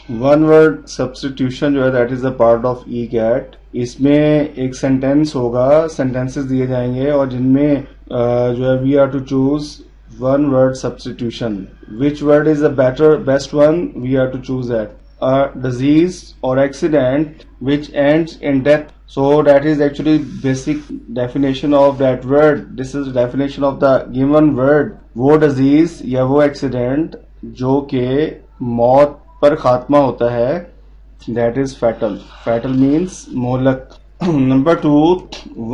One word substitution जो है that is a part of E GAT. इसमें एक सेंटेंस होगा, सेंटेंसेस दिए जाएंगे और जिनमें जो है we are to choose one word substitution. Which word is the best one, we are to choose that. A disease or accident which ends in death. So that is actually basic definition of that word. This is definition of the given word. वो disease या वो accident जो के मौत पर खात्मा होता है, that is fatal. Fatal means मोहलक। Number 2,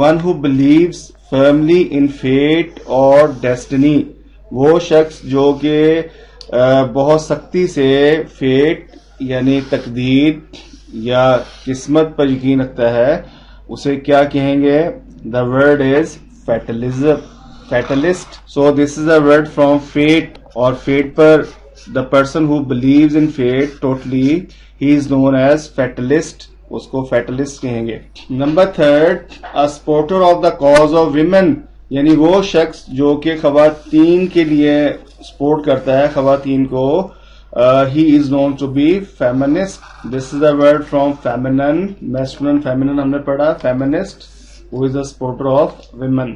one who believes firmly in fate or destiny. वो शख्स जो के बहुत सख्ती से fate यानी तकदीर या किस्मत पर यकीन रखता है, उसे क्या कहेंगे? The word is fatalism, fatalist. So this is a word from fate, और फेट पर the person who believes in fate totally, he is known as fatalist, उसको फैटलिस्ट कहेंगे। Number 3, a supporter of the cause of women, यानी वो शख्स जो कि खवातीन के लिए सपोर्ट करता है, खवातीन को। He is known to be feminist. This is the word from feminine, masculine, feminine हमने पढ़ा, feminist, who is a supporter of women.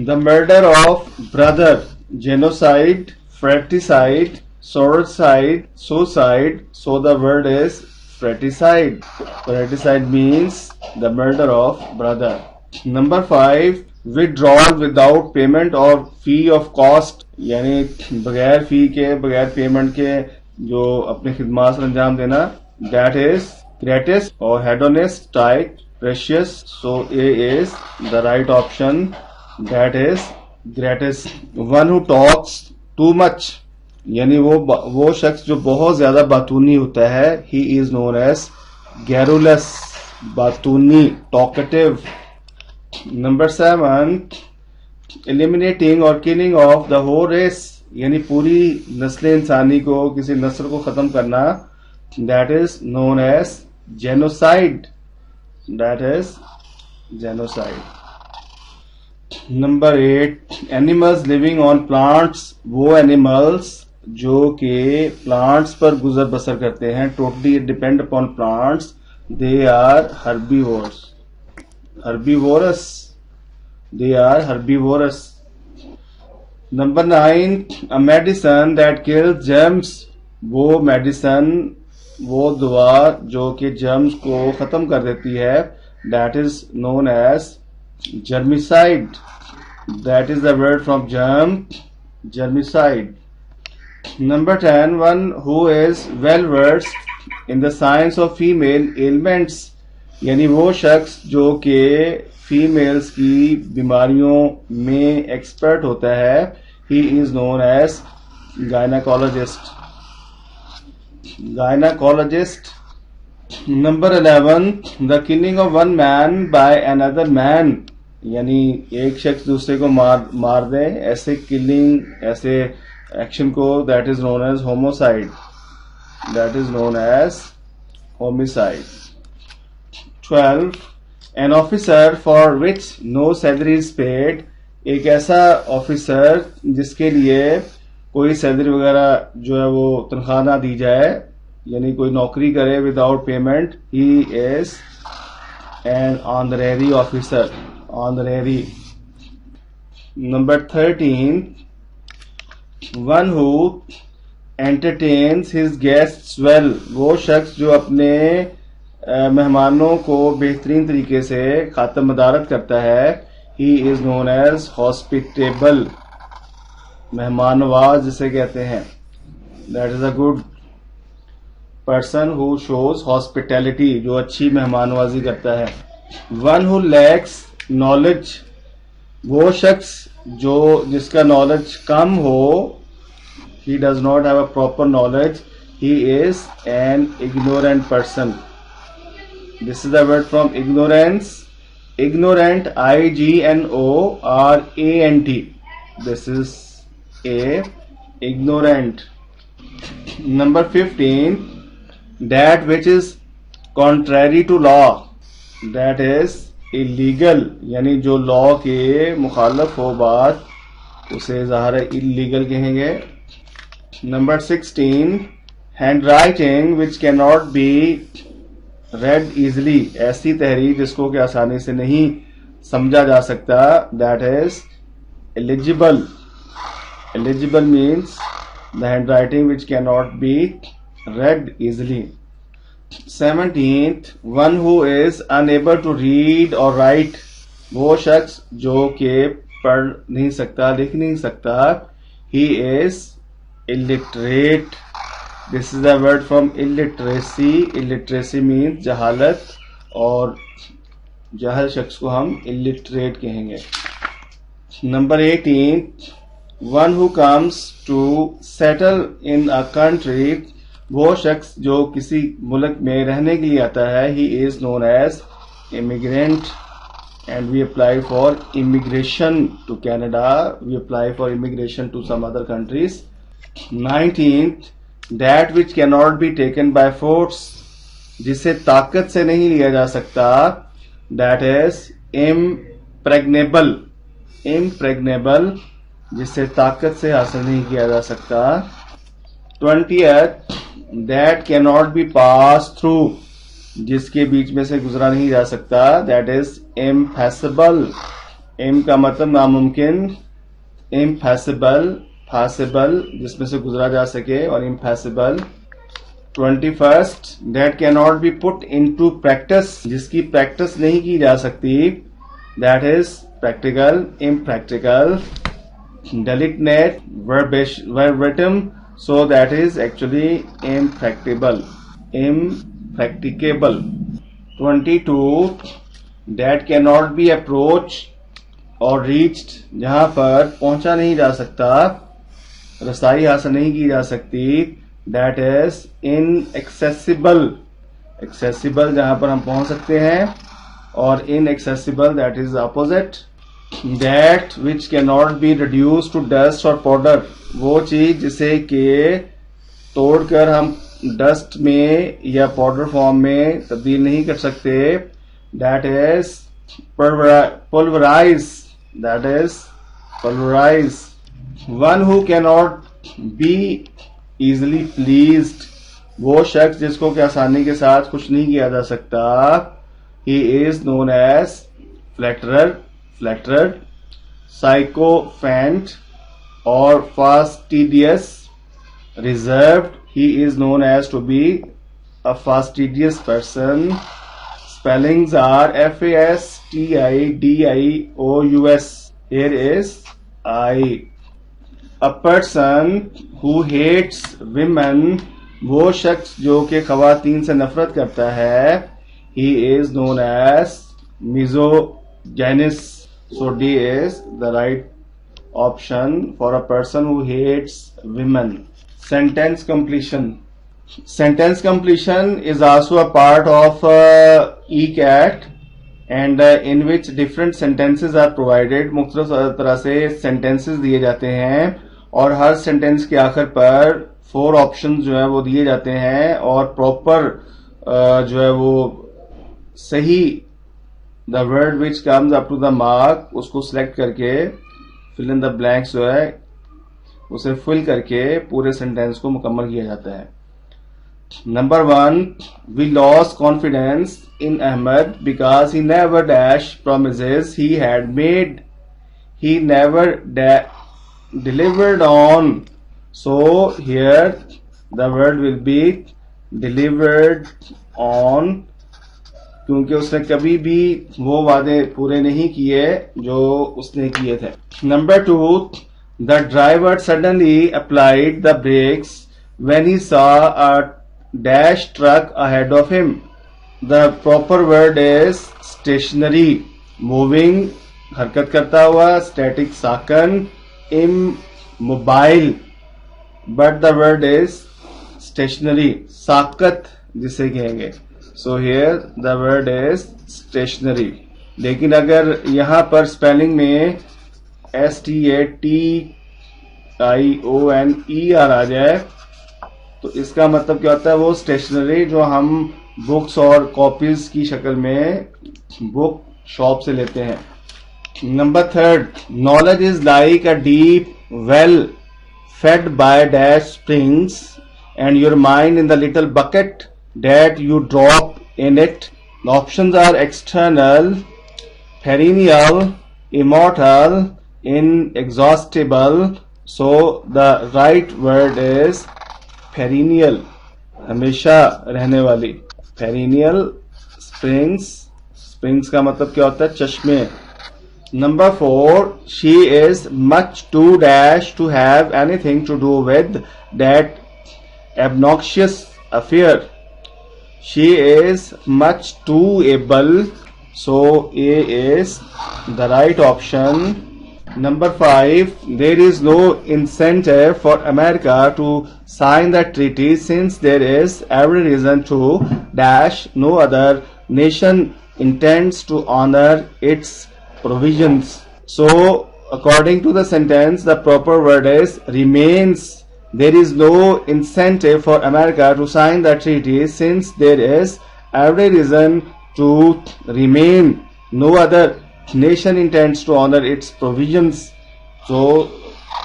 The murder of brother, genocide, fratricide, sororicide, suicide. So the word is fratricide. Fratricide means the murder of brother. Number 5, withdrawal without payment or fee of cost, यानी बगैर फी के, बगैर payment के जो अपने खिदमात से अंजाम देना, दैट इज ग्रेटिस और hedonist type precious. So A is the right option, that is gratis. One who talks too much, यानी वो शख्स जो बहुत ज्यादा बातूनी होता है, he is known as garrulous, बातूनी, टॉकेटिव। नंबर 7, एलिमिनेटिंग और killing off the whole race, यानी पूरी नस्ल इंसानी को, किसी नस्ल को खत्म करना, that is known as genocide, that is genocide. Number 8, animals living on plants, वो एनिमल्स जो कि प्लांट्स पर गुजर बसर करते हैं, totally depend upon plants, they are herbivores, herbivorous, they are herbivorous. Number 9, a medicine that kills germs, वो medicine, वो दवा जो कि जर्म्स को खत्म कर देती है, that is known as germicide, that is the word from germ, germicide. Number 10, one who is well versed in the science of female ailments, यानी वो शख्स जो कि फीमेल्स की बीमारियों में एक्सपर्ट होता है, he is known as gynaecologist, gynaecologist. Number 11, the killing of one man by another man, यानी एक शख्स दूसरे को मार दे, ऐसे किलिंग, ऐसे एक्शन को, that is known as homicide, that is known as homicide. 12, an officer for which no salary is paid, एक ऐसा ऑफिसर जिसके लिए कोई सैलरी वगैरह जो है वो तनख्वाह ना दी जाए, यानी कोई नौकरी करे without payment, he is an honorary officer, honorary. Number 13, one who entertains his guests well, वो शख्स जो अपने मेहमानों को बेहतरीन तरीके से खातिर मदारत करता है, he is known as hospitable, मेहमान नवाज जिसे कहते हैं, that is a good person who shows hospitality, जो अच्छी मेहमान नवाजी करता है। वन हु लैक्स नॉलेज, वो शख्स जो जिसका नॉलेज कम हो, he does not have a proper knowledge, he is an ignorant person. This is the word from ignorance, ignorant, IGNORANT, this is a ignorant. Number 15, that which is contrary to law, that is illegal, यानी जो law के मुखालफ हो बात, उसे ज़ाहिर illegal कहेंगे। Number 16, handwriting which can not be read easily, ऐसी तहरीर जिसको कि आसानी से नहीं समझा जा सकता, that is eligible. Eligible means the handwriting which can not be read easily. 17th, one who is unable to read or write, वो शख्स जो कि पढ़ नहीं सकता, लिख नहीं सकता. He is illiterate. This is the word from illiteracy. Illiteracy means जहालत, और जाहिल शख्स को हम इलिटरेट कहेंगे. Number 18, one who comes to settle in a country, वो शख्स जो किसी मुल्क में रहने के लिए आता है. He is known as immigrant. And we apply for immigration to Canada. We apply for immigration to some other countries. 19th, that which cannot be taken by force, जिसे ताकत से नहीं लिया जा सकता, that is impregnable. Impregnable, जिसे ताकत से हासिल नहीं किया जा सकता. 20th, that cannot be passed through, जिसके बीच में से गुजरा नहीं जा सकता, दैट इज इम्पॉसिबल. इम का मतलब नामुमकिन, इम्पॉसिबल, पॉसिबल जिसमें से गुजरा जा सके, और impossible. 21st, that can not be put into practice, जिसकी प्रैक्टिस नहीं की जा सकती, दैट इज प्रैक्टिकल, इम्प्रैक्टिकल. डेलिटनेट verbatim, so that is actually impracticable, practicable. 22, that cannot be approached or reached, जहां पर पहुंचा नहीं जा सकता, रसाई हासिल नहीं की जा सकती, that is inaccessible. accessible जहां पर हम पहुंच सकते हैं, और inaccessible that is opposite. that which cannot be reduced to dust or powder, वो चीज जिसे के तोड़कर हम डस्ट में या पाउडर फॉर्म में तब्दील नहीं कर सकते, that is pulverize. That is pulverize. One who can not be easily pleased, वो शख्स जिसको कि आसानी के साथ खुश नहीं किया जा सकता, he is known as flatterer, flatterer. Sycophant और fastidious, reserved. He is known as to be a fastidious person. Spellings are FASTIDIOUS. Here is I. A person who hates women, वो शख्स जो कि खवातीन से नफरत करता है, he is known as misogynist. So D is the right option for a person who hates women. Sentence completion. Sentence completion is also a part of ECAT, and in which different sentences are provided. मुख्तलिफ तरह से sentences दिए जाते हैं, और हर sentence के आखिर पर 4 options जो है वो दिए जाते हैं, और proper जो है वो सही the word which comes up to the mark उसको select करके fill in the blanks जो है उसे फिल करके पूरे सेंटेंस को मुकम्मल किया जाता है. Number 1, we lost confidence in Ahmed because he never dash promises he had made, he never delivered on. So here the word will be delivered on, क्योंकि उसने कभी भी वो वादे पूरे नहीं किए जो उसने किए थे. Number 2, the driver suddenly applied the brakes when he saw a dash truck ahead of him. The proper word is stationary, moving, हरकत करता हुआ, static साकन, immobile, but the word is stationary, साकत जिसे कहेंगे. So here the word is stationary. लेकिन अगर यहाँ पर स्पेलिंग में STATIONER आ जाए तो इसका मतलब क्या होता है, वो स्टेशनरी जो हम बुक्स और कॉपीज की शक्ल में बुक शॉप से लेते हैं. Number 3, knowledge is like a deep well fed by dash springs and your mind in the little bucket that you drop in it. The options are external, perennial, immortal, inexhaustible. So the right word is perennial, हमेशा रहने वाली. Perennial, springs. Springs का मतलब क्या होता है? चश्मे. Number 4, she is much too dash to have anything to do with that obnoxious affair. She is much too able. So A is the right option. Number 5, there is no incentive for America to sign the treaty since there is every reason to dash no other nation intends to honor its provisions. So according to the sentence, the proper word is remains. There is no incentive for America to sign the treaty since there is every reason to remain. No other nation intends to honor its provisions. So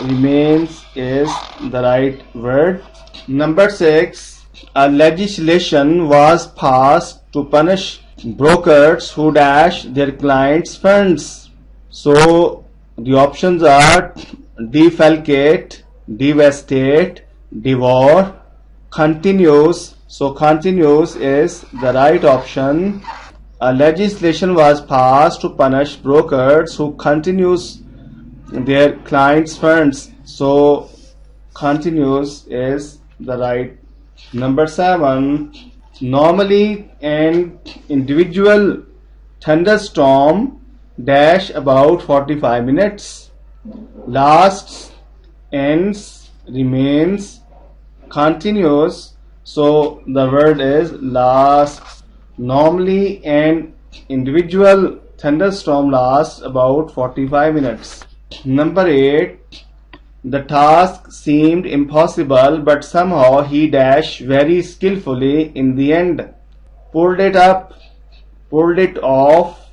remains is the right word. Number 6, a legislation was passed to punish brokers who dash their clients' funds. So the options are defalcate, devastate, devour, continues. So continues is the right option. A legislation was passed to punish brokers who continues their clients' funds. So continues is the right. Number 7, normally an individual thunderstorm dash about 45 minutes, lasts, ends, remains, continues. So the word is lasts. Normally an individual thunderstorm lasts about 45 minutes. Number 8, the task seemed impossible but somehow he dashed very skillfully in the end. Pulled it up, pulled it off,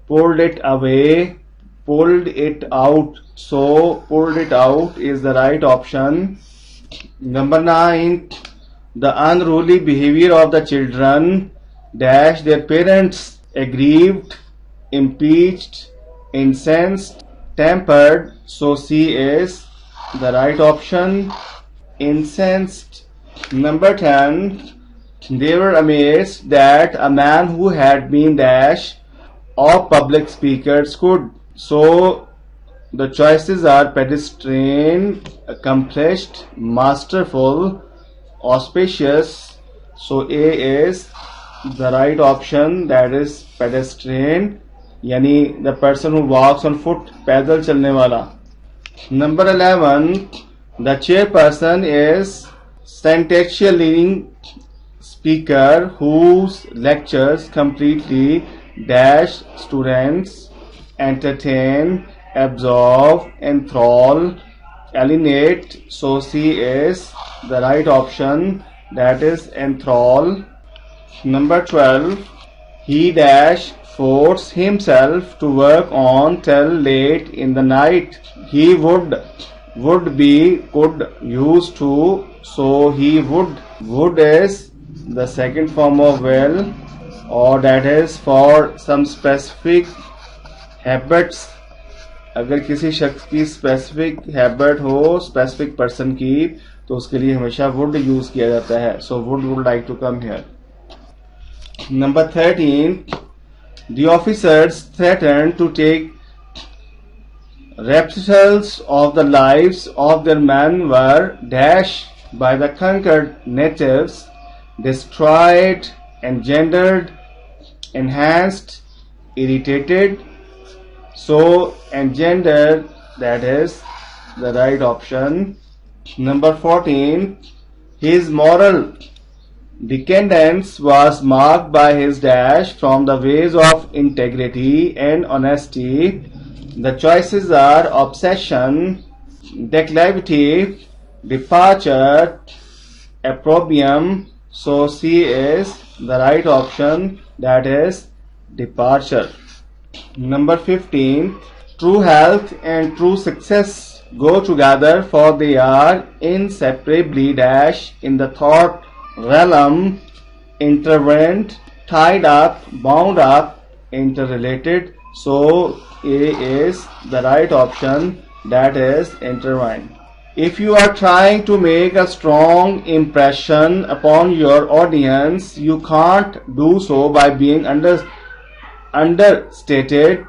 pulled it away, pulled it out. So pulled it out is the right option. Number 9, the unruly behavior of the children dash their parents, aggrieved, impeached, incensed, tempered. So C is the right option. Incensed. Number 10, they were amazed that a man who had been dash of public speakers could. So the choices are pedestrian, accomplished, masterful, auspicious. So A is the right option, that is pedestrian, यानी the person who walks on foot, पैदल चलने वाला. Number 11, the chairperson is sensational speaker whose lectures completely dash students, entertain, absorb, enthrall, alienate. So C is the right option, that is enthrall. Number 12, he dash forced himself to work on till late in the night. He would be, could, used to. So he would. Would is the second form of will, or that is for some specific habits. अगर किसी शख्स की specific habit हो specific person की तो उसके लिए हमेशा वुड यूज किया जाता है. So would like to come here. Number 13, the officers threatened to take reprisals of the lives of their men were dashed by the conquered natives, destroyed, engendered, enhanced, irritated. So engendered, that is the right option. Number 14, his moral decadence was marked by his dash from the ways of integrity and honesty. The choices are obsession, declivity, departure, opprobrium. So C is the right option, that is departure. Number 15, true health and true success go together, for they are inseparably dash in the thought realm, intertwined, tied up, bound up, interrelated. So A is the right option, that is intertwined. If you are trying to make a strong impression upon your audience, you can't do so by being understated,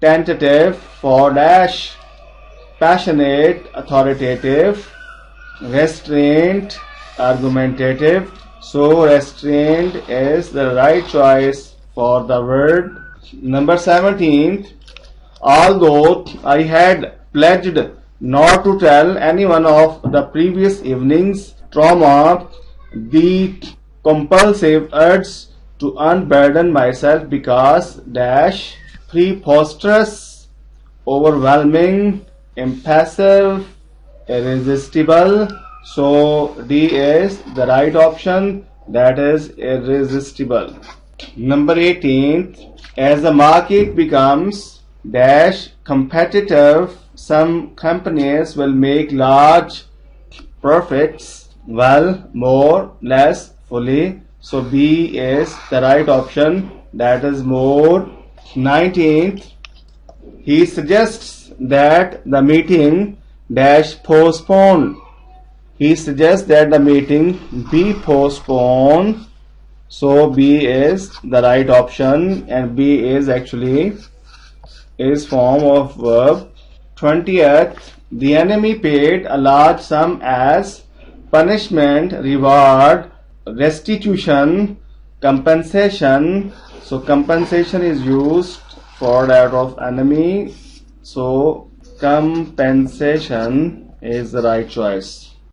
tentative, for dash, passionate, authoritative, restrained, argumentative. So restrained is the right choice for the word. Number 17. Although I had pledged not to tell anyone of the previous evening's trauma, the compulsive urge to unburden myself because dash, preposterous, overwhelming, impassive, irresistible. So D is the right option, that is irresistible. Number 18. As the market becomes dash competitive, some companies will make large profits, well, more, less, fully. So B is the right option, that is more. 19th. He suggests that the meeting dash postponed. He suggests that the meeting be postponed. So B is the right option, and B is actually is form of verb. 20th. The enemy paid a large sum as punishment, reward, restitution, compensation. So compensation is used for that of enemy. So compensation is the right choice.